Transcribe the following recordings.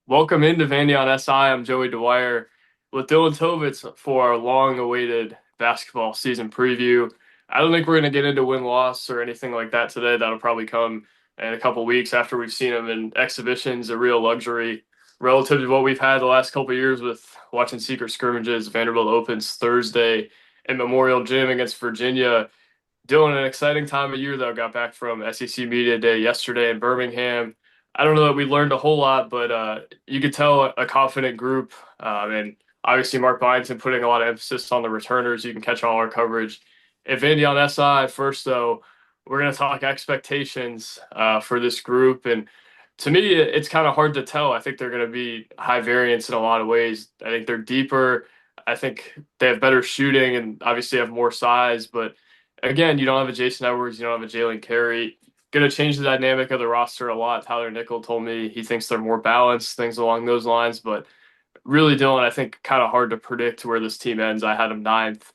Welcome into Vandy on SI. I'm Joey Dwyer with Dylan Tovitz for our long-awaited basketball season preview. I don't think we're going to get into win-loss or anything like that today. That'll probably come in a couple weeks after we've seen them in exhibitions, a real luxury relative to what we've had the last couple years with watching secret scrimmages. Vanderbilt opens Thursday in Memorial Gym against Virginia. Dylan, an exciting time of year though. Got back from SEC Media Day yesterday in Birmingham. I don't know that we learned a whole lot, but you could tell a confident group. And obviously, Mark Byington putting a lot of emphasis on the returners. You can catch all our coverage at Vandy on SI. First, though, we're going to talk expectations for this group. And to me, it's kind of hard to tell. I think they're going to be high variance in a lot of ways. I think they're deeper. I think they have better shooting and obviously have more size, but again, you don't have a Jason Edwards, you don't have a Jalen Carey. Going to change the dynamic of the roster a lot. Tyler Nickel told me he thinks they're more balanced, things along those lines. But really, Dylan, I think kind of hard to predict where this team ends. I had them ninth.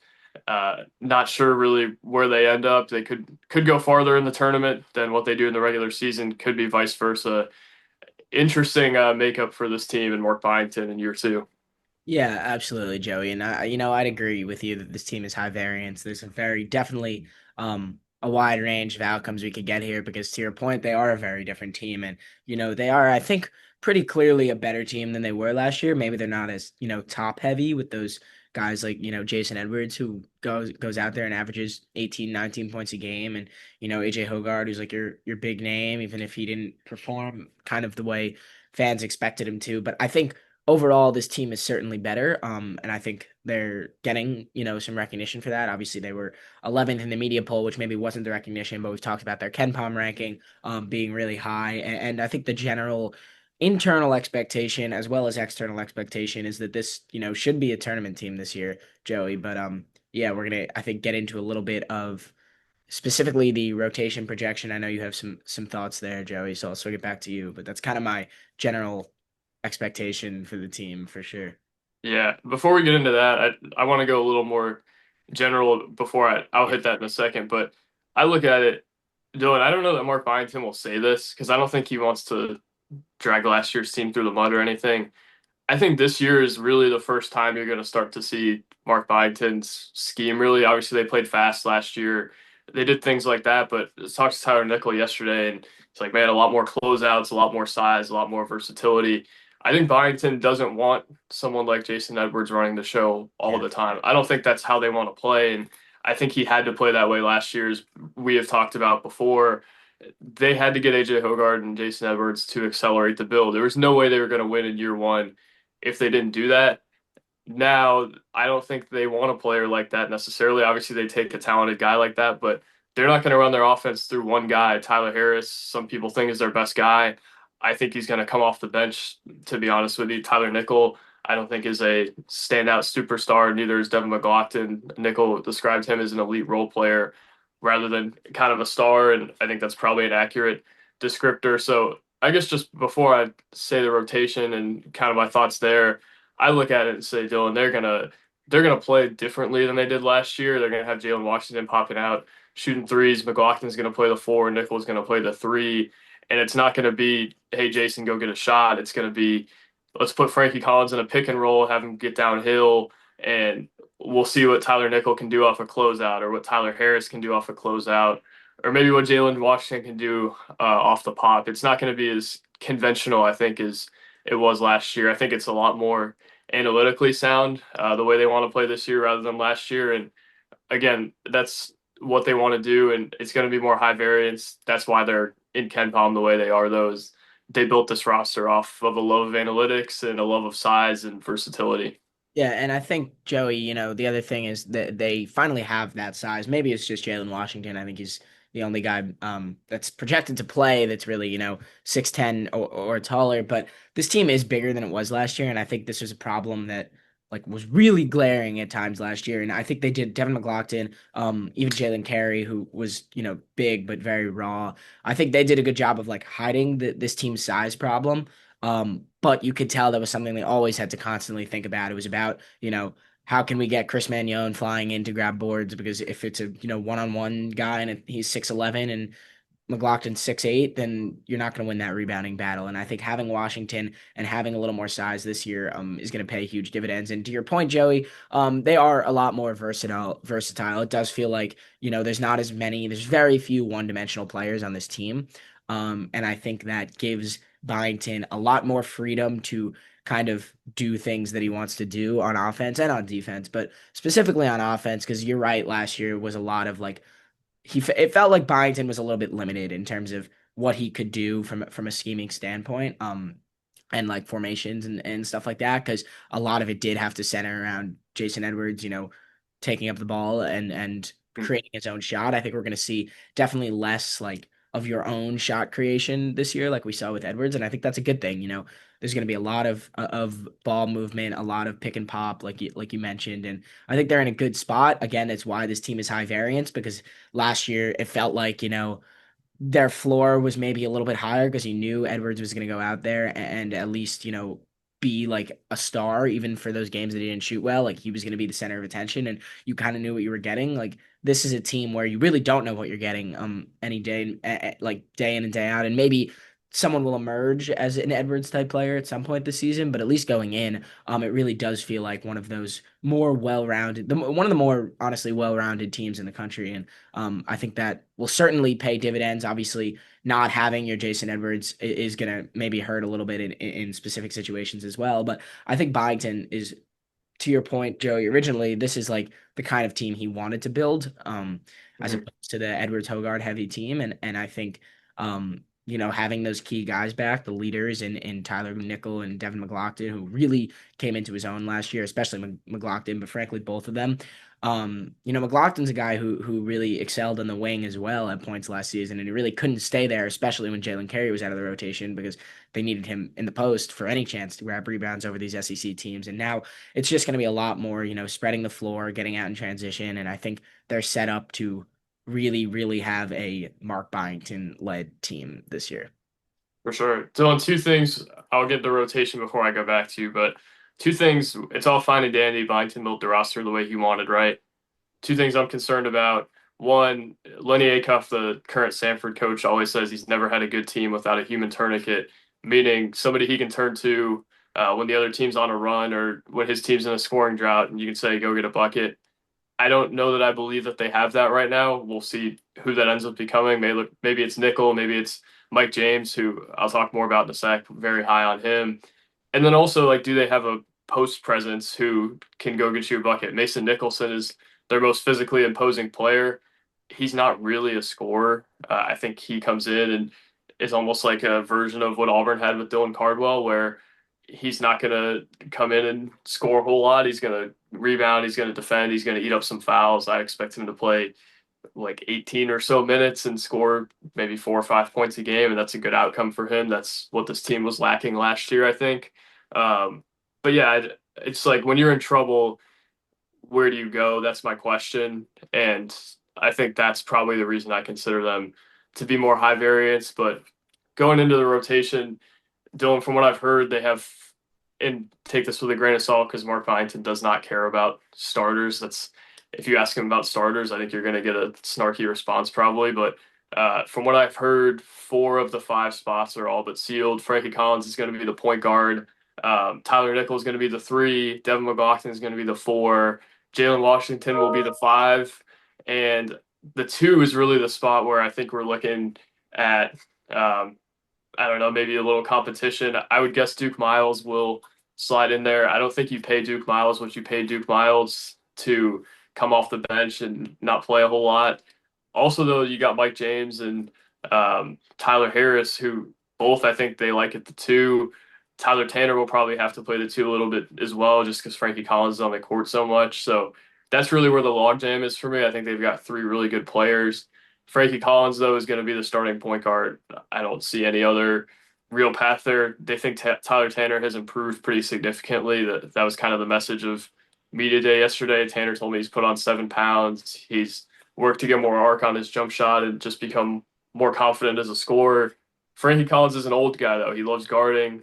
Not sure really where they end up. They could go farther in the tournament than what they do in the regular season. Could be vice versa. Interesting makeup for this team and Mark Byington in year two. Yeah, absolutely, Joey. And I'd agree with you that this team is high variance. There's a very definitely a wide range of outcomes we could get here because to your point, they are a very different team. And, they are, I think, pretty clearly a better team than they were last year. Maybe they're not as, top heavy with those guys like, Jason Edwards, who goes out there and averages 18, 19 points a game. And, AJ Hogard, who's like your big name, even if he didn't perform kind of the way fans expected him to. But I think overall, this team is certainly better. And I think they're getting, some recognition for that. Obviously, they were 11th in the media poll, which maybe wasn't the recognition, but we've talked about their Ken Palm ranking being really high. And I think the general internal expectation as well as external expectation is that this, should be a tournament team this year, Joey. But yeah, we're gonna, I think, get into a little bit of specifically the rotation projection. I know you have some thoughts there, Joey, so I'll swing it back to you. But that's kind of my general expectation for the team for sure. Yeah, before we get into that, I want to go a little more general before I'll hit that in a second. But I look at it, Dylan, I don't know that Mark Byington will say this because I don't think he wants to drag last year's team through the mud or anything. I think this year is really the first time you're going to start to see Mark Byington's scheme. Really, obviously they played fast last year. They did things like that, but I talked to Tyler Nickel yesterday, and it's like, man, a lot more closeouts, a lot more size, a lot more versatility. I think Byington doesn't want someone like Jason Edwards running the show all Yeah. the time. I don't think that's how they want to play, and I think he had to play that way last year, as we have talked about before. They had to get AJ Hogard and Jason Edwards to accelerate the build. There was no way they were going to win in year one if they didn't do that. Now, I don't think they want a player like that necessarily. Obviously, they take a talented guy like that, but they're not going to run their offense through one guy. Tyler Harris, some people think is their best guy. I think he's going to come off the bench, to be honest with you. Tyler Nickel, I don't think is a standout superstar. Neither is Devin McLaughlin. Nickel described him as an elite role player rather than kind of a star, and I think that's probably an accurate descriptor. So I guess just before I say the rotation and kind of my thoughts there, I look at it and say, Dylan, they're gonna play differently than they did last year. They're gonna have Jalen Washington popping out, shooting threes. McLaughlin's gonna play the four. Nichols gonna play the three. And it's not gonna be, hey Jason, go get a shot. It's gonna be, let's put Frankie Collins in a pick and roll, have him get downhill, and we'll see what Tyler Nickel can do off a closeout, or what Tyler Harris can do off a closeout, or maybe what Jalen Washington can do off the pop. It's not going to be as conventional, I think, as it was last year. I think it's a lot more analytically sound the way they want to play this year rather than last year. And again, that's what they want to do, and it's going to be more high variance. That's why they're in Ken Palm the way they are. Those they built this roster off of a love of analytics and a love of size and versatility. Yeah, and I think Joey, the other thing is that they finally have that size. Maybe it's just Jalen Washington. I think he's the only guy that's projected to play that's really, 6'10" or taller. But this team is bigger than it was last year, and I think this was a problem that like was really glaring at times last year. And I think they did Devin McLaughlin, even Jalen Carey, who was, big but very raw. I think they did a good job of like hiding this team's size problem. But you could tell that was something they always had to constantly think about. It was about, how can we get Chris Magnon flying in to grab boards? Because if it's a, one-on-one guy and he's 6'11" and McLaughlin's 6'8", then you're not going to win that rebounding battle. And I think having Washington and having a little more size this year is going to pay huge dividends. And to your point, Joey, they are a lot more versatile. It does feel like, there's very few one-dimensional players on this team. And I think that gives Byington a lot more freedom to kind of do things that he wants to do on offense and on defense, but specifically on offense, because you're right, last year was a lot of like it felt like Byington was a little bit limited in terms of what he could do from a scheming standpoint, and like formations and stuff like that, because a lot of it did have to center around Jason Edwards, taking up the ball and creating his own shot. I think we're going to see definitely less like of your own shot creation this year, like we saw with Edwards, and I think that's a good thing. There's going to be a lot of ball movement, a lot of pick and pop, like you mentioned, and I think they're in a good spot. Again, it's why this team is high variance because last year it felt like, their floor was maybe a little bit higher because you knew Edwards was going to go out there and at least, be like a star, even for those games that he didn't shoot well. Like he was going to be the center of attention and you kind of knew what you were getting. Like this is a team where you really don't know what you're getting any day, like day in and day out. And maybe someone will emerge as an Edwards type player at some point this season, but at least going in, it really does feel like one of those more well-rounded, one of the more honestly well-rounded teams in the country. And I think that will certainly pay dividends. Obviously, not having your Jason Edwards is going to maybe hurt a little bit in specific situations as well. But I think Byington is, to your point, Joey, originally, this is like the kind of team he wanted to build, as Mhm. opposed to the Edwards Hogard heavy team. And I think, having those key guys back, the leaders in Tyler Nickel and Devin McLaughlin, who really came into his own last year, especially McLaughlin, but frankly, both of them. McLaughlin's a guy who really excelled on the wing as well at points last season, and he really couldn't stay there, especially when Jalen Carey was out of the rotation because they needed him in the post for any chance to grab rebounds over these SEC teams. And now it's just going to be a lot more, spreading the floor, getting out in transition, and I think they're set up to really, really have a Mark Byington led team this year. For sure. Dylan, two things. I'll get the rotation before I go back to you, but two things. It's all fine and dandy. Byington built the roster the way he wanted, right? Two things I'm concerned about. One, Lenny Acuff, the current Sanford coach, always says he's never had a good team without a human tourniquet, meaning somebody he can turn to when the other team's on a run or when his team's in a scoring drought, and you can say, go get a bucket. I don't know that I believe that they have that right now. We'll see who that ends up becoming. Maybe it's Nickel, maybe it's Mike James, who I'll talk more about in a sec. Very high on him. And then also, like, do they have a post presence who can go get you a bucket? Mason Nicholson is their most physically imposing player. He's not really a scorer. I think he comes in and is almost like a version of what Auburn had with Dylan Cardwell, where he's not going to come in and score a whole lot. He's going to rebound, he's going to defend, he's going to eat up some fouls. I expect him to play like 18 or so minutes and score maybe 4 or 5 points a game, and that's a good outcome for him. That's what this team was lacking last year, I think. Um, but yeah, it's like when you're in trouble, where do you go? That's my question, and I think that's probably the reason I consider them to be more high variance. But going into the rotation, Dylan, from what I've heard, they have, and take this with a grain of salt because Mark Byington does not care about starters. That's if you ask him about starters, I think you're going to get a snarky response probably. But from what I've heard, 4 of the 5 spots are all but sealed. Frankie Collins is going to be the point guard. Tyler Nickel is going to be the 3. Devin McLaughlin is going to be the 4. Jalen Washington will be the 5. And the 2 is really the spot where I think we're looking at I don't know, maybe a little competition. I would guess Duke Miles will slide in there. I don't think you pay Duke Miles what you pay Duke Miles to come off the bench and not play a whole lot. Also, though, you got Mike James and Tyler Harris, who both I think they like at the 2. Tyler Tanner will probably have to play the 2 a little bit as well, just because Frankie Collins is on the court so much. So that's really where the logjam is for me. I think they've got 3 really good players. Frankie Collins, though, is going to be the starting point guard. I don't see any other real path there. They think Tyler Tanner has improved pretty significantly. That was kind of the message of media day yesterday. Tanner told me he's put on 7 pounds. He's worked to get more arc on his jump shot and just become more confident as a scorer. Frankie Collins is an old guy, though. He loves guarding.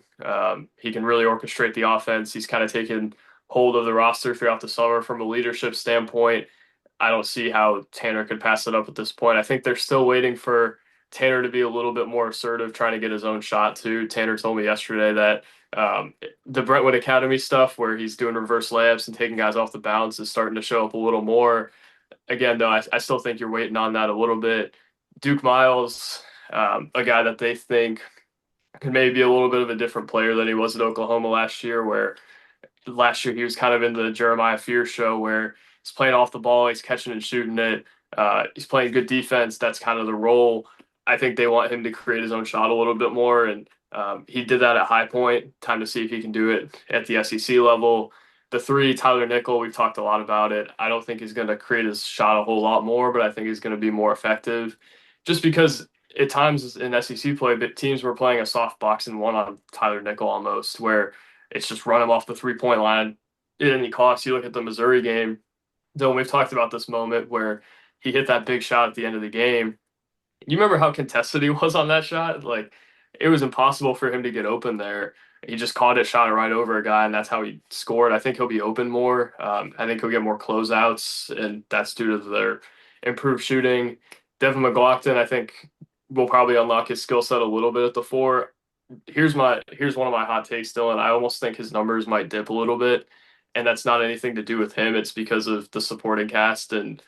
He can really orchestrate the offense. He's kind of taken hold of the roster throughout the summer from a leadership standpoint. I don't see how Tanner could pass it up at this point. I think they're still waiting for Tanner to be a little bit more assertive, trying to get his own shot too. Tanner told me yesterday that the Brentwood Academy stuff, where he's doing reverse layups and taking guys off the bounce, is starting to show up a little more. Again, though, I still think you're waiting on that a little bit. Duke Miles, a guy that they think could maybe be a little bit of a different player than he was at Oklahoma last year, where last year he was kind of in the Jeremiah Fear show where he's playing off the ball, he's catching and shooting it, he's playing good defense. That's kind of the role. I think they want him to create his own shot a little bit more, and he did that at High Point. Time to see if he can do it at the SEC level. The three, Tyler Nickel, we've talked a lot about it. I don't think he's going to create his shot a whole lot more, but I think he's going to be more effective, just because at times in SEC play, but teams were playing a soft box and one on Tyler Nickel almost, where it's just run him off the 3 point line at any cost. You look at the Missouri game, Dylan, we've talked about this moment where he hit that big shot at the end of the game. You remember how contested he was on that shot? Like, it was impossible for him to get open there. He just caught it, shot it right over a guy, and that's how he scored. I think he'll be open more. I think he'll get more closeouts, and that's due to their improved shooting. Devin McGlockton, I think, will probably unlock his skill set a little bit at the four. Here's one of my hot takes, Dylan. I almost think his numbers might dip a little bit, and that's not anything to do with him. It's because of the supporting cast, and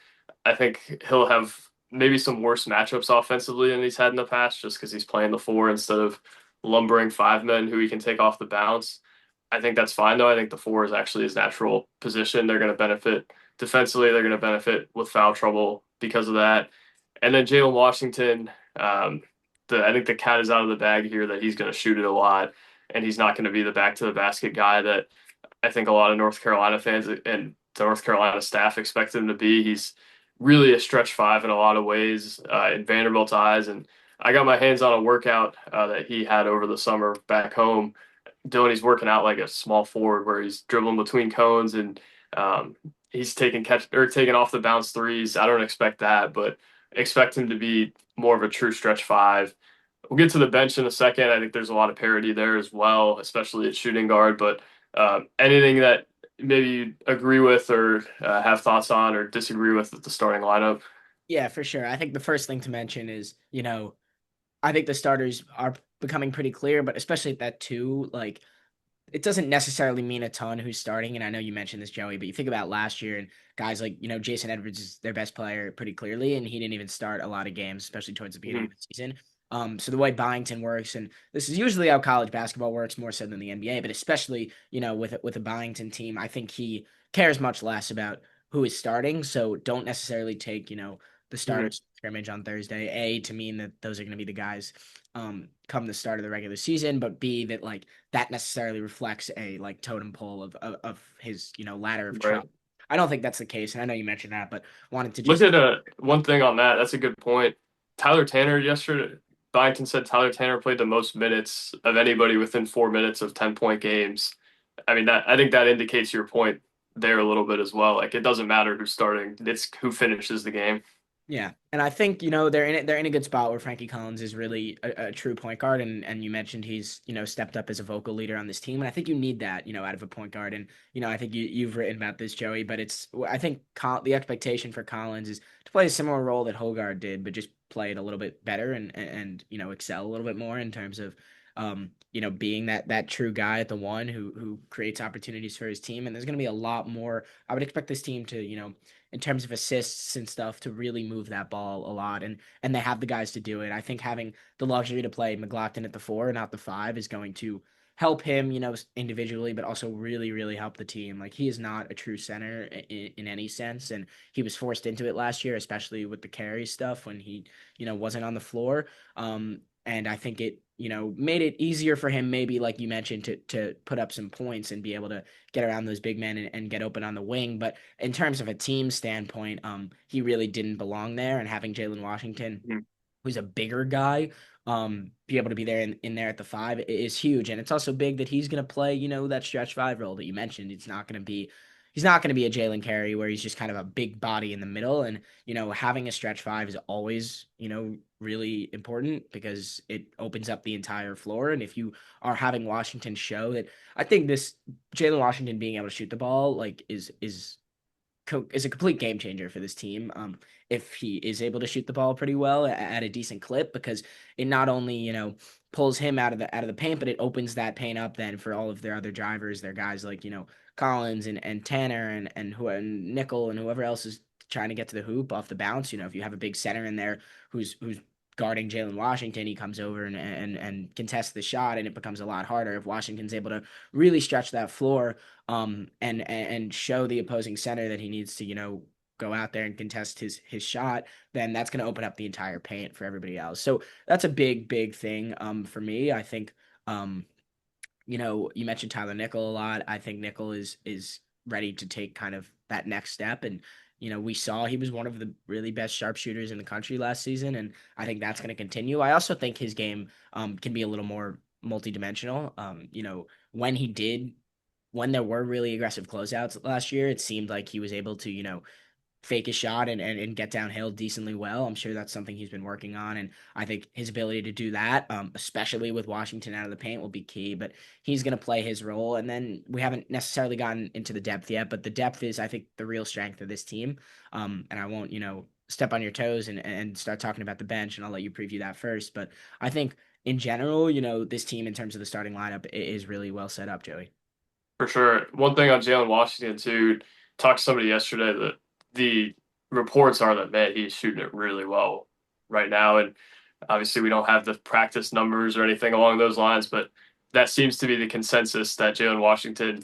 I think he'll have maybe some worse matchups offensively than he's had in the past, just because he's playing the four instead of lumbering five men who he can take off the bounce. I think that's fine though. I think the four is actually his natural position. They're going to benefit defensively. They're going to benefit with foul trouble because of that. And then Jalen Washington, I think the cat is out of the bag here that he's going to shoot it a lot, and he's not going to be the back to the basket guy that I think a lot of North Carolina fans and the North Carolina staff expect him to be. He's really a stretch five in a lot of ways in Vanderbilt's eyes. And I got my hands on a workout that he had over the summer back home. Dylan, he's working out like a small forward where he's dribbling between cones and he's taking off the bounce threes. I don't expect that, but expect him to be more of a true stretch five. We'll get to the bench in a second. I think there's a lot of parity there as well, especially at shooting guard. But anything that maybe you agree with or have thoughts on or disagree with the starting lineup? Yeah, for sure. I think the first thing to mention is, I think the starters are becoming pretty clear, but especially at that two, like it doesn't necessarily mean a ton who's starting. And I know you mentioned this, Joey, but you think about last year and guys like, Jason Edwards is their best player pretty clearly, and he didn't even start a lot of games, especially towards the beginning Mhm. of the season. So the way Byington works, and this is usually how college basketball works more so than the NBA, but especially, with a Byington team, I think he cares much less about who is starting. So don't necessarily take, the Mhm. starters scrimmage on Thursday, A, to mean that those are going to be the guys come the start of the regular season, but B, that like that necessarily reflects a like totem pole of his ladder of trust. Right. I don't think that's the case, and I know you mentioned that, but wanted to Look just at one thing on that. That's a good point. Tyler Tanner yesterday, Byington said Tyler Tanner played the most minutes of anybody within 4 minutes of 10-point games. I mean, that I think that indicates your point there a little bit as well. Like it doesn't matter who's starting, it's who finishes the game. yeah, and I think they're in a good spot where Frankie Collins is really a true point guard, and you mentioned he's stepped up as a vocal leader on this team, and I think you need that out of a point guard, and I think you've written about this, Joey, but I think the expectation for Collins is to play a similar role that Hogard did, but just play it a little bit better and excel a little bit more in terms of being that true guy at the one who creates opportunities for his team, and there's going to be a lot more. I would expect this team to in terms of assists and stuff to really move that ball a lot, and they have the guys to do it. I think having the luxury to play McLaughlin at the four and not the five is going to help him, individually, but also really, really help the team. Like he is not a true center in any sense, and he was forced into it last year, especially with the carry stuff when he, wasn't on the floor. And I think it, made it easier for him, maybe like you mentioned, to put up some points and be able to get around those big men and get open on the wing. But in terms of a team standpoint, he really didn't belong there. And having Jalen Washington, Mhm. who's a bigger guy, be able to be there in there at the five is huge. And it's also big that he's going to play, that stretch five role that you mentioned. He's not going to be a Jalen Carey where he's just kind of a big body in the middle. And, having a stretch five is always, really important because it opens up the entire floor. And if you are having Washington show that, I think this Jalen Washington being able to shoot the ball, like is is a complete game changer for this team. If he is able to shoot the ball pretty well at a decent clip, because it not only pulls him out of the paint, but it opens that paint up then for all of their other drivers, their guys like Collins and Tanner and Nickel and whoever else is trying to get to the hoop off the bounce. If you have a big center in there who's guarding Jalen Washington, he comes over and contests the shot, and it becomes a lot harder if Washington's able to really stretch that floor and show the opposing center that he needs to go out there and contest his shot. Then that's going to open up the entire paint for everybody else. So that's a big thing for me. I think you mentioned Tyler Nickel a lot. I think Nickel is ready to take kind of that next step. And we saw he was one of the really best sharpshooters in the country last season, and I think that's going to continue. I also think his game can be a little more multidimensional. When he did, when there were really aggressive closeouts last year, it seemed like he was able to fake a shot and get downhill decently well. I'm sure that's something he's been working on, and I think his ability to do that, especially with Washington out of the paint, will be key. But he's going to play his role, and then we haven't necessarily gotten into the depth yet, but the depth is, I think, the real strength of this team. And I won't, step on your toes and start talking about the bench, and I'll let you preview that first. But I think in general, this team in terms of the starting lineup is really well set up, Joey. For sure. One thing on Jalen Washington too, talked to somebody yesterday that the reports are that man, he's shooting it really well right now. And obviously we don't have the practice numbers or anything along those lines, but that seems to be the consensus that Jalen Washington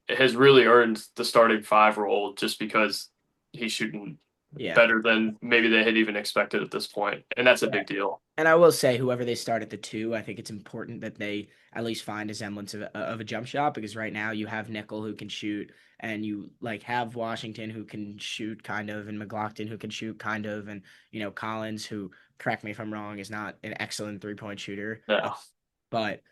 has really earned the starting five role just because he's shooting Yeah. better than maybe they had even expected at this point. And that's a Yeah. big deal. And I will say, whoever they start at the two, I think it's important that they at least find a semblance of a jump shot, because right now you have Nickel who can shoot, and you like have Washington who can shoot kind of, and McLaughlin who can shoot kind of, and Collins, who, correct me if I'm wrong, is not an excellent 3-point shooter, Yeah, but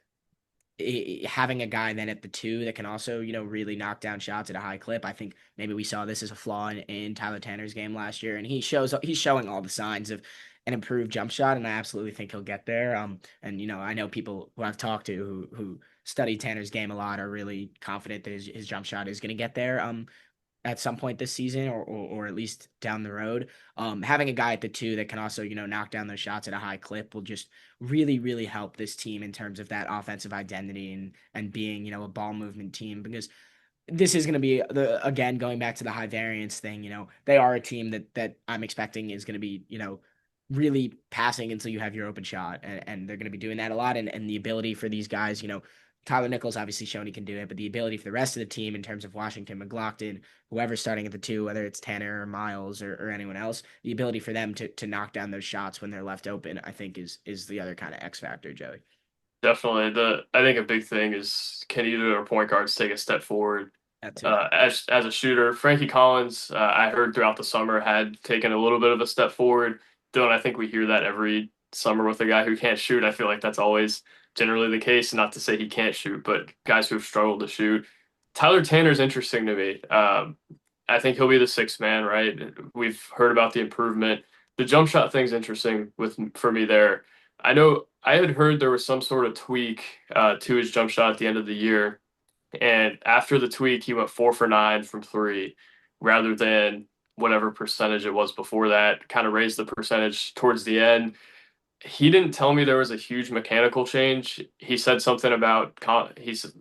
having a guy then at the two that can also, really knock down shots at a high clip. I think maybe we saw this as a flaw in Tyler Tanner's game last year, and he's showing all the signs of an improved jump shot, and I absolutely think he'll get there. And I know people who I've talked to who study Tanner's game a lot are really confident that his jump shot is going to get there. At some point this season, or at least down the road. Having a guy at the two that can also, knock down those shots at a high clip will just really help this team in terms of that offensive identity and being, a ball movement team, because this is going to be again, going back to the high variance thing. They are a team that I'm expecting is going to be, really passing until you have your open shot, and they're going to be doing that a lot. And the ability for these guys, Tyler Nichols obviously shown he can do it, but the ability for the rest of the team in terms of Washington, McLaughlin, whoever's starting at the two, whether it's Tanner or Miles or anyone else, the ability for them to knock down those shots when they're left open, I think is the other kind of X factor, Joey. definitely. I think a big thing is can either of our point guards take a step forward That too. as a shooter. Frankie Collins, I heard throughout the summer had taken a little bit of a step forward. Dylan, I think we hear that every summer with a guy who can't shoot. I feel like that's always generally the case. Not to say he can't shoot, but guys who have struggled to shoot. Tyler Tanner's interesting to me. I think he'll be the sixth man, right? We've heard about the improvement. The jump shot thing's interesting for me there. I know I had heard there was some sort of tweak to his jump shot at the end of the year, and after the tweak, he went 4 for 9 from three, rather than whatever percentage it was before that. Kind of raised the percentage towards the end. He didn't tell me there was a huge mechanical change. He said something about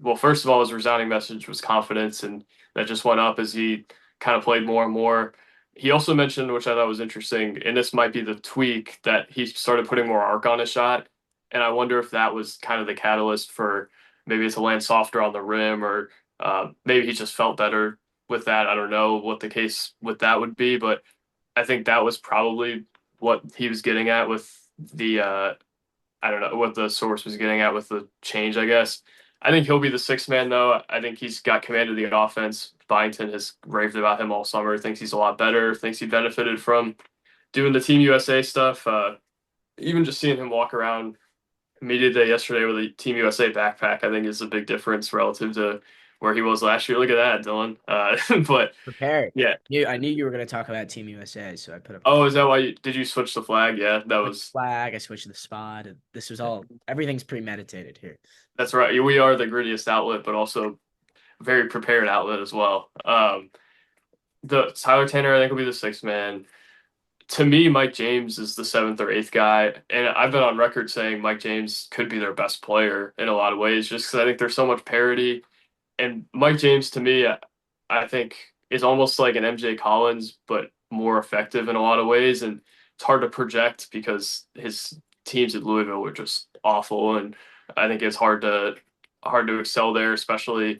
well, first of all, his resounding message was confidence, and that just went up as he kind of played more and more. He also mentioned, which I thought was interesting, and this might be the tweak, that he started putting more arc on his shot. And I wonder if that was kind of the catalyst for maybe to land softer on the rim, or maybe he just felt better with that. I don't know what the case with that would be, but I think that was probably what he was getting at with the I don't know what the source was getting at with the change, I guess. I think he'll be the sixth man though. I think he's got command of the offense. Byington has raved about him all summer, thinks he's a lot better, thinks he benefited from doing the Team USA stuff. Even just seeing him walk around media day yesterday with a Team USA backpack, I think is a big difference relative to where he was last year. Look at that, Dylan. But Prepared. yeah. I knew you were going to talk about Team USA, so I put up a Oh, is that why did you switch the flag? Yeah, that switch was flag. I switched the spot. This was all everything's premeditated here. that's right. We are the grittiest outlet, but also very prepared outlet as well. The Tyler Tanner, I think, will be the sixth man. To me, Mike James is the seventh or eighth guy, and I've been on record saying Mike James could be their best player in a lot of ways, just because I think there's so much parity. And Mike James, to me, I think is almost like an MJ Collins, but more effective in a lot of ways. And it's hard to project because his teams at Louisville were just awful, and I think it's hard to excel there, especially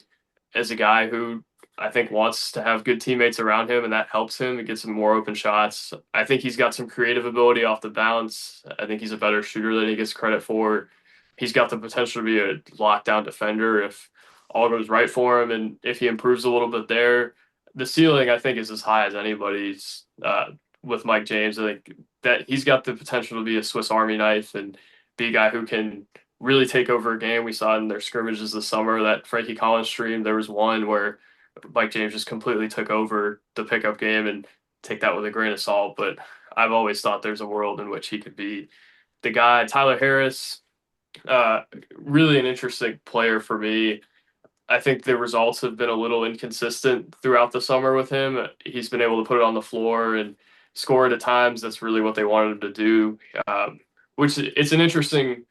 as a guy who I think wants to have good teammates around him, and that helps him. It gets him more open shots. I think he's got some creative ability off the bounce. I think he's a better shooter than he gets credit for. He's got the potential to be a lockdown defender if all goes right for him, and if he improves a little bit there, the ceiling I think is as high as anybody's with Mike James. I think that he's got the potential to be a Swiss Army knife and be a guy who can really take over a game. We saw in their scrimmages this summer that Frankie Collins stream. There was one where Mike James just completely took over the pickup game, and take that with a grain of salt. But I've always thought there's a world in which he could be the guy. Tyler Harris, uh, really an interesting player for me. I think the results have been a little inconsistent throughout the summer with him. He's been able to put it on the floor and score at times. That's really what they wanted him to do. Which it's an interesting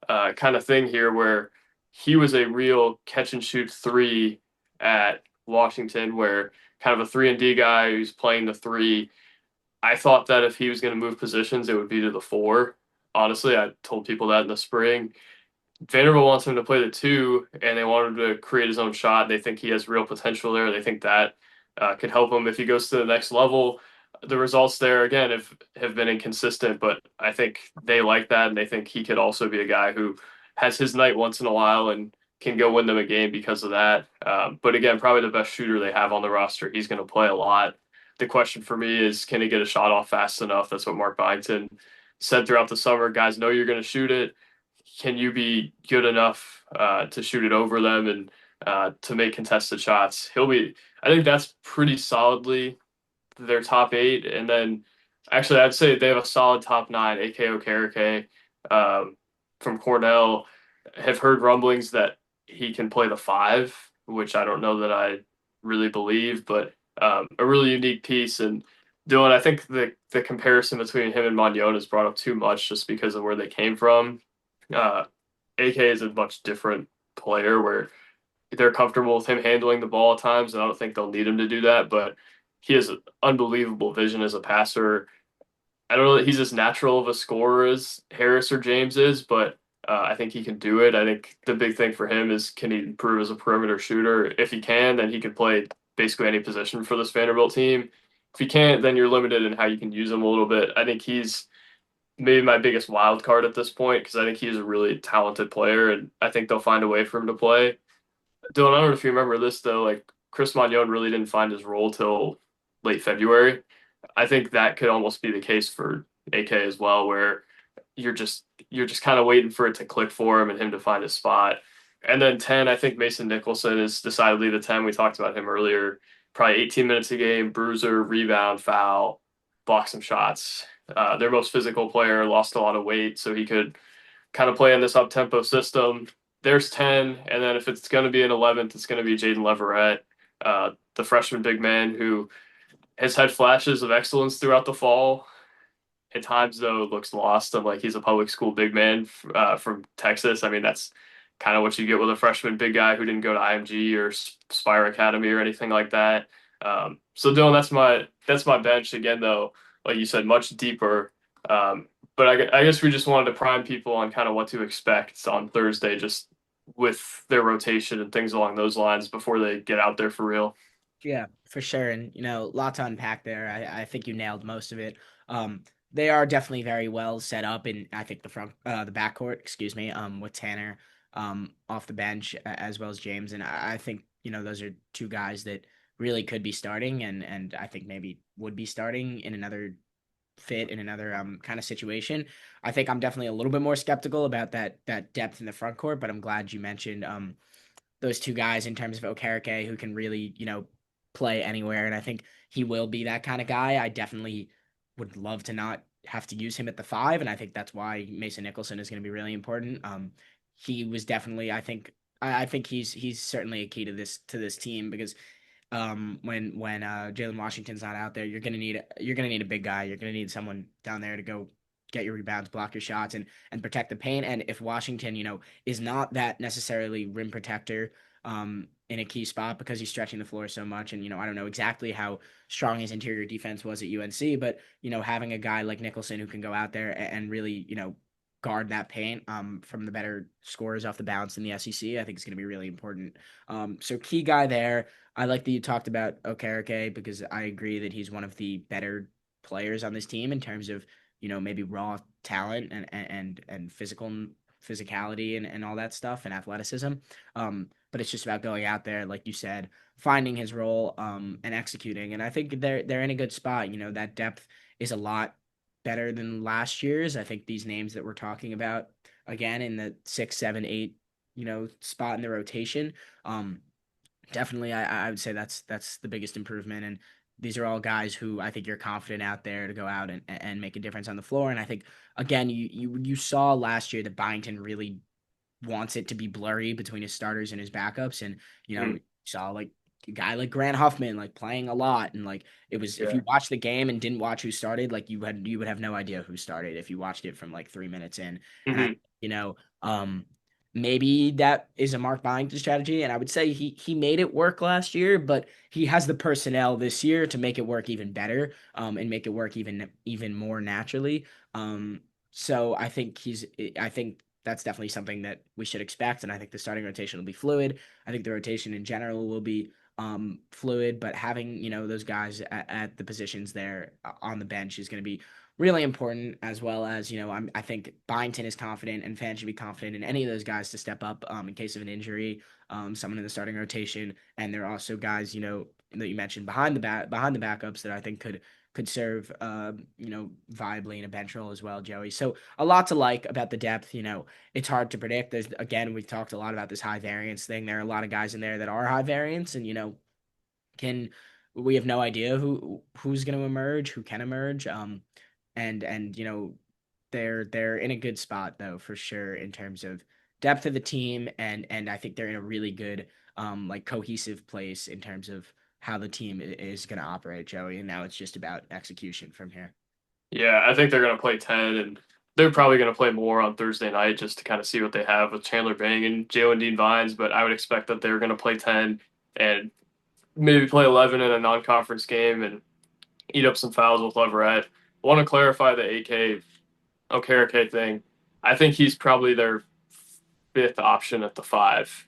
kind of thing here where he was a real catch and shoot three at Washington, where kind of a 3-and-D guy who's playing the three. I thought that if he was going to move positions, it would be to the four. Honestly, I told people that in the spring. Vanderbilt wants him to play the two, and they want him to create his own shot. They think he has real potential there. They think that could help him if he goes to the next level. The results there, again, have been inconsistent, but I think they like that, and they think he could also be a guy who has his night once in a while and can go win them a game because of that. But again, probably the best shooter they have on the roster. He's going to play a lot. The question for me is, can he get a shot off fast enough? That's what Mark Byington said throughout the summer. Guys know you're going to shoot it. Can you be good enough to shoot it over them and to make contested shots? I think that's pretty solidly their top eight. And then actually, I'd say they have a solid top nine. AK Okereke from Cornell. Have heard rumblings that he can play the five, which I don't know that I really believe, but a really unique piece. And Dylan, I think the comparison between him and Magnon is brought up too much just because of where they came from. Uh, AK is a much different player where they're comfortable with him handling the ball at times, and I don't think they'll need him to do that. But he has unbelievable vision as a passer. I don't know that he's as natural of a scorer as Harris or James is, but I think he can do it. I think the big thing for him is, can he improve as a perimeter shooter? If he can, then he can play basically any position for this Vanderbilt team. If he can't, then you're limited in how you can use him a little bit. I think he's maybe my biggest wild card at this point because I think he's a really talented player, and I think they'll find a way for him to play. Dylan, I don't know if you remember this though, like Chris Magnon really didn't find his role till late February. I think that could almost be the case for AK as well, where you're just kind of waiting for it to click for him and him to find his spot. And then 10, I think Mason Nicholson is decidedly the 10. We talked about him earlier. Probably 18 minutes a game, bruiser, rebound, foul, block some shots. Their most physical player lost a lot of weight, so he could kind of play in this up tempo system. There's 10, and then if it's going to be an 11th, it's going to be Jaden Leverett, the freshman big man who has had flashes of excellence throughout the fall. At times, though, it looks lost. I'm like, he's a public school big man from Texas. I mean, that's kind of what you get with a freshman big guy who didn't go to IMG or Spire Academy or anything like that. So Dylan, that's my bench again, though. Like you said, much deeper. But I guess we just wanted to prime people on kind of what to expect on Thursday, just with their rotation and things along those lines before they get out there for real. Yeah, for sure. And, lot to unpack there. I think you nailed most of it. They are definitely very well set up in, I think, the backcourt, excuse me, with Tanner, off the bench, as well as James. And I think, those are two guys that really could be starting and I think maybe would be starting in another fit in another kind of situation. I think I'm definitely a little bit more skeptical about that depth in the front court, but I'm glad you mentioned those two guys in terms of Okereke who can really, play anywhere. And I think he will be that kind of guy. I definitely would love to not have to use him at the five. And I think that's why Mason Nicholson is going to be really important. He was definitely, I think he's certainly a key to this team because when Jalen Washington's not out there, you're gonna need a big guy. You're gonna need someone down there to go get your rebounds, block your shots, and protect the paint. And if Washington, is not that necessarily rim protector in a key spot because he's stretching the floor so much, and I don't know exactly how strong his interior defense was at UNC, but having a guy like Nicholson who can go out there and really guard that paint from the better scorers off the bounce in the SEC, I think is going to be really important. So key guy there. I like that you talked about Okereke because I agree that he's one of the better players on this team in terms of maybe raw talent and physicality and all that stuff and athleticism. But it's just about going out there, like you said, finding his role and executing. And I think they're in a good spot. That depth is a lot better than last year's. I think these names that we're talking about again in the 6, 7, 8, spot in the rotation. Definitely, I would say that's the biggest improvement. And these are all guys who I think you're confident out there to go out and make a difference on the floor. And I think again, you saw last year that Byington really wants it to be blurry between his starters and his backups. And Mhm. you saw like a guy like Grant Huffman like playing a lot, and like it was if Yeah. you watched the game and didn't watch who started, like you would have no idea who started if you watched it from like 3 minutes in. And I Hmm. you know maybe that is a Mark Byington strategy, and I would say he made it work last year, but he has the personnel this year to make it work even better, and make it work even more naturally. So I think that's definitely something that we should expect. And I think the starting rotation will be fluid. I think the rotation in general will be fluid, but having, those guys at the positions there on the bench is going to be really important, as well as, I think Byington is confident and fans should be confident in any of those guys to step up in case of an injury, someone in the starting rotation. And there are also guys, that you mentioned behind the backups that I think could serve, viably in a bench role as well, Joey. So a lot to like about the depth. It's hard to predict. There's again, we've talked a lot about this high variance thing. There are a lot of guys in there that are high variance, and can we have no idea who's going to emerge, who can emerge. And they're in a good spot though for sure in terms of depth of the team, and I think they're in a really good like cohesive place in terms of how the team is going to operate, Joey. And now it's just about execution from here. Yeah, I think they're going to play 10, and they're probably going to play more on Thursday night just to kind of see what they have with Chandler Bang and Jalen Dean Vines. But I would expect that they're going to play 10 and maybe play 11 in a non-conference game and eat up some fouls with Leverett. I want to clarify the AK Okereke thing. I think he's probably their fifth option at the five.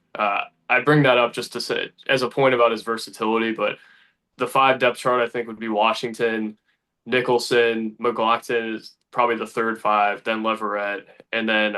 I bring that up just to say as a point about his versatility, but the five depth chart I think would be Washington, Nicholson, McLaughlin is probably the third five, then Leverett, and then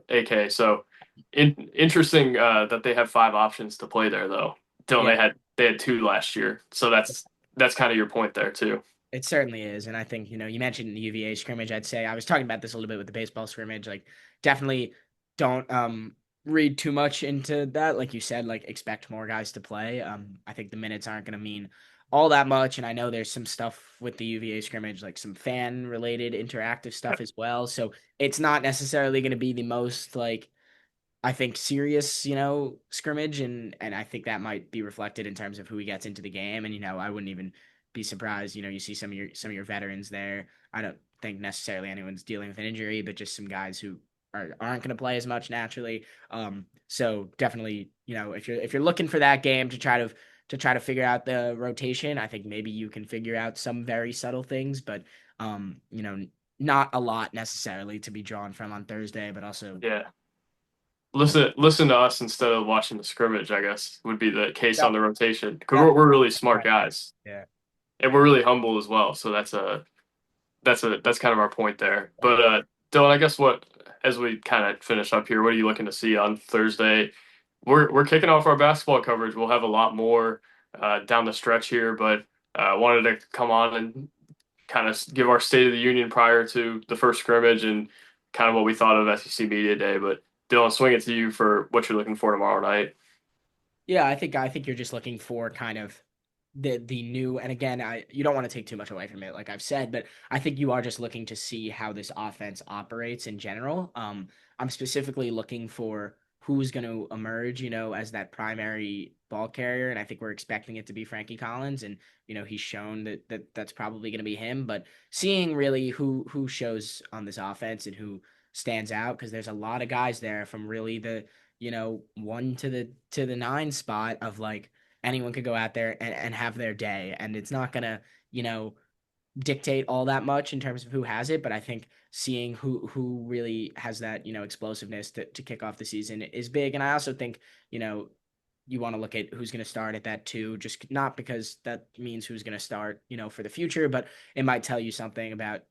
AK. So interesting that they have five options to play there though. Dylan, Yeah, they had two last year, so that's kind of your point there too. it certainly is. And I think, you mentioned the UVA scrimmage. I'd say I was talking about this a little bit with the baseball scrimmage. Like, definitely don't read too much into that. Like you said, like expect more guys to play. I think the minutes aren't gonna mean all that much. And I know there's some stuff with the UVA scrimmage, like some fan related interactive stuff as well. So it's not necessarily gonna be the most like I think serious, scrimmage, and I think that might be reflected in terms of who he gets into the game. And I wouldn't even be surprised. You see some of your veterans there. I don't think necessarily anyone's dealing with an injury, but just some guys who aren't going to play as much naturally. So definitely, if you're looking for that game to try to figure out the rotation, I think maybe you can figure out some very subtle things, but not a lot necessarily to be drawn from on Thursday, but also. Yeah. Listen to us instead of watching the scrimmage, I guess, would be the case on Yep. the rotation. Because Yep. we're really smart Right. guys Yeah. and we're really humble as well. So that's kind of our point there. Right. But Dylan, I guess what as we kind of finish up here, what are you looking to see on Thursday? We're kicking off our basketball coverage. We'll have a lot more down the stretch here, but wanted to come on and kind of give our State of the Union prior to the first scrimmage and kind of what we thought of SEC Media Day. But Dylan, swing it to you for what you're looking for tomorrow night. Yeah, I think you're just looking for kind of the new, and again, you don't want to take too much away from it, like I've said, but I think you are just looking to see how this offense operates in general. I'm specifically looking for who's going to emerge, as that primary ball carrier. And I think we're expecting it to be Frankie Collins. And, he's shown that's probably going to be him. But seeing really who shows on this offense and who stands out, because there's a lot of guys there from really the, one to the nine spot of like anyone could go out there and have their day. And it's not going to, you know, dictate all that much in terms of who has it, but I think seeing who really has that, explosiveness to kick off the season is big. And I also think, you know, you want to look at who's going to start at that too, just not because that means who's going to start, for the future, but it might tell you something about,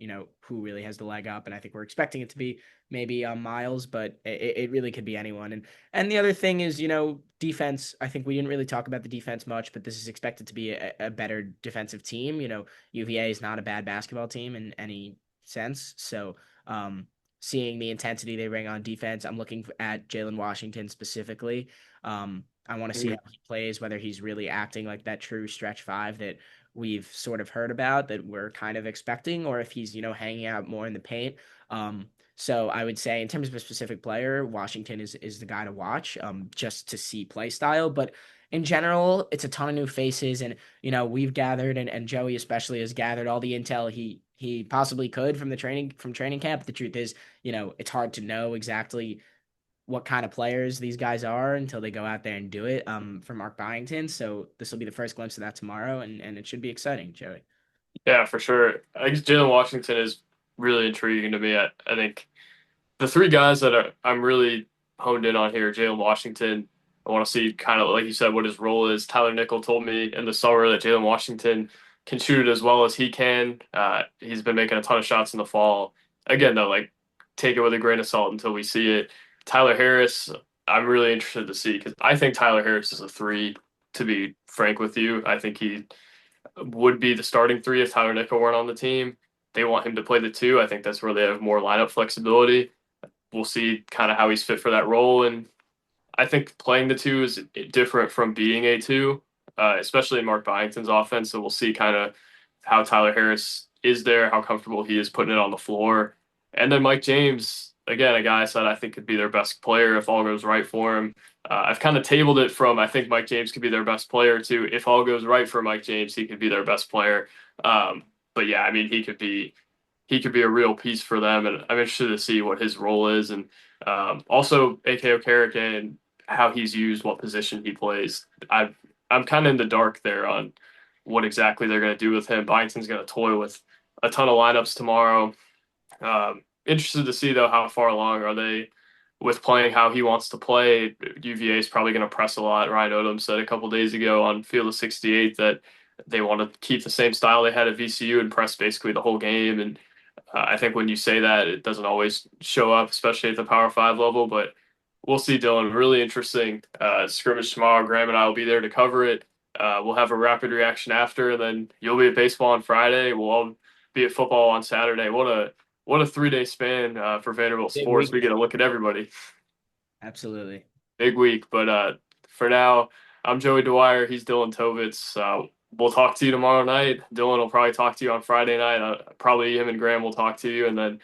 who really has the leg up. And I think we're expecting it to be maybe Miles, but it really could be anyone. And the other thing is, defense. I think we didn't really talk about the defense much, but this is expected to be a better defensive team. UVA is not a bad basketball team in any sense. So, seeing the intensity they bring on defense, I'm looking at Jalen Washington specifically. I want to see how he plays, whether he's really acting like that true stretch five that we've sort of heard about, that we're kind of expecting, or if he's, hanging out more in the paint. So I would say in terms of a specific player, Washington is the guy to watch, just to see play style. But in general, it's a ton of new faces, and we've gathered, and Joey especially has gathered all the intel he possibly could from training camp. The truth is, it's hard to know exactly what kind of players these guys are until they go out there and do it. For Mark Byington, so this will be the first glimpse of that tomorrow, and it should be exciting, Joey. Yeah, for sure. I guess Jalen Washington is really intriguing to me. I think the three guys that I'm really honed in on here, Jalen Washington. I want to see kind of like you said what his role is. Tyler Nickel told me in the summer that Jalen Washington can shoot it as well as he can. He's been making a ton of shots in the fall. Again, though, like take it with a grain of salt until we see it. Tyler Harris, I'm really interested to see because I think Tyler Harris is a three. To be frank with you, I think he would be the starting three if Tyler Nickel weren't on the team. They want him to play the two. I think that's where they have more lineup flexibility. We'll see kind of how he's fit for that role. And I think playing the two is different from being a two, especially in Mark Byington's offense. So we'll see kind of how Tyler Harris is there, how comfortable he is putting it on the floor. And then Mike James, again, a guy I said I think could be their best player if all goes right for him. I've kind of tabled it from I think Mike James could be their best player to if all goes right for Mike James, he could be their best player. But yeah, I mean, he could be a real piece for them, and I'm interested to see what his role is, and also AK Okereke and how he's used, what position he plays. I'm kind of in the dark there on what exactly they're going to do with him. Byington's going to toy with a ton of lineups tomorrow. Interested to see though how far along are they with playing how he wants to play. UVA is probably going to press a lot. Ryan Odom said a couple days ago on Field of 68 that they want to keep the same style they had at VCU and press basically the whole game. And I think when you say that, it doesn't always show up, especially at the Power Five level. But we'll see, Dylan. Really interesting scrimmage tomorrow. Graham and I will be there to cover it. We'll have a rapid reaction after, and then you'll be at baseball on Friday. We'll all be at football on Saturday. What a 3 day span for Vanderbilt Big sports. We week. get to look at everybody. Absolutely. Big week. But for now, I'm Joey Dwyer. He's Dylan Tovitz. We'll talk to you tomorrow night. Dylan will probably talk to you on Friday night. Probably him and Graham will talk to you, and then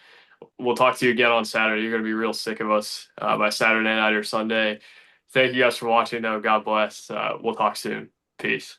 we'll talk to you again on Saturday. You're going to be real sick of us by Saturday night or Sunday. Thank you guys for watching, though. God bless. We'll talk soon. Peace.